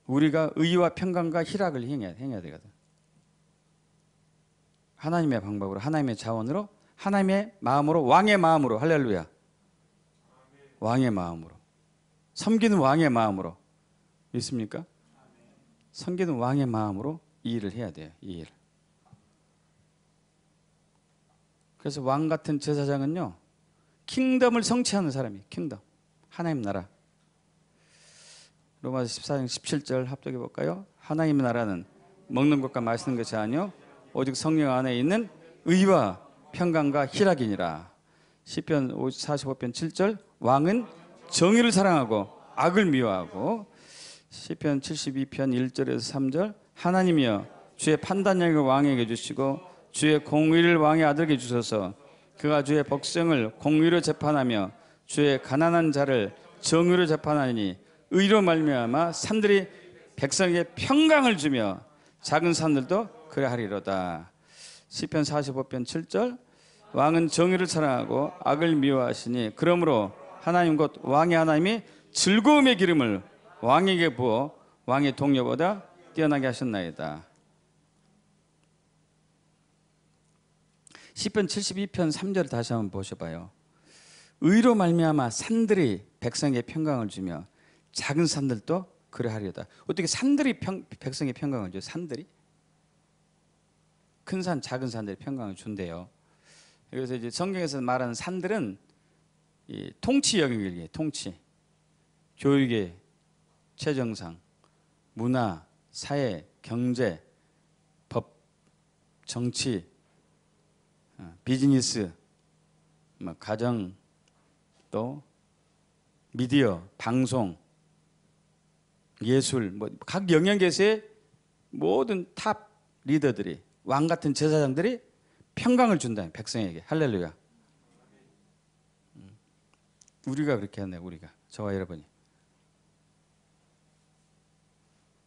우리가 의와 평강과 희락을 행해야 되거든. 하나님의 방법으로 하나님의 자원으로 하나님의 마음으로 왕의 마음으로 할렐루야. 왕의 마음으로. 섬기는 왕의 마음으로. 있습니까? 섬기는 왕의 마음으로 이 일을 해야 돼요. 이 일을. 그래서 왕 같은 제사장은요. 킹덤을 성취하는 사람이에요. 킹덤. 하나님 나라. 로마서 14장 17절 합독해 볼까요? 하나님의 나라는 먹는 것과 마시는 것이 아니요 오직 성령 안에 있는 의와 평강과 희락이니라. 시편 45편 7절 왕은 정의를 사랑하고 악을 미워하고 시편 72편 1절에서 3절 하나님이여 주의 판단력을 왕에게 주시고 주의 공의를 왕의 아들에게 주셔서 그가 주의 백성을 공의로 재판하며 주의 가난한 자를 정의로 재판하니 의로 말미암아 산들이 백성에게 평강을 주며 작은 산들도 그래하리로다. 시편 45편 7절 왕은 정의를 사랑하고 악을 미워하시니 그러므로 하나님 곧 왕의 하나님이 즐거움의 기름을 왕에게 부어 왕의 동료보다 뛰어나게 하셨나이다. 시편 72편 3절을 다시 한번 보셔봐요. 의로 말미암아 산들이 백성에게 평강을 주며 작은 산들도 그래하리로다. 어떻게 산들이 백성에게 평강을 줘요? 산들이? 큰 산, 작은 산들이 평강을 준대요. 그래서 이제 성경에서 말하는 산들은 이 통치 영역이에요. 통치, 교육의 최정상, 문화, 사회, 경제, 법, 정치, 비즈니스, 가정, 또 미디어, 방송, 예술, 각 영역에서의 모든 탑 리더들이 왕 같은 제사장들이 평강을 준다. 백성에게. 할렐루야. 우리가 그렇게 하네. 우리가. 저와 여러분이.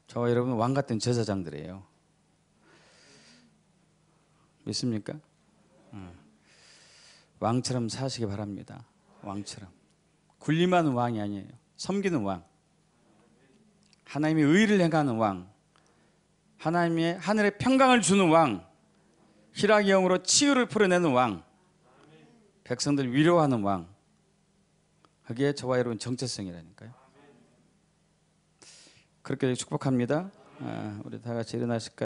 저와 여러분은 왕 같은 제사장들이에요. 믿습니까? 왕처럼 사시기 바랍니다. 왕처럼. 군림하는 왕이 아니에요. 섬기는 왕. 하나님의 의를 행하는 왕. 하나님의 하늘의 평강을 주는 왕. 희락의 영으로 치유를 풀어내는 왕. 백성들 위로하는 왕. 그게 저와 여러분 정체성이라니까요. 그렇게 축복합니다. 우리 다 같이 일어나실까요?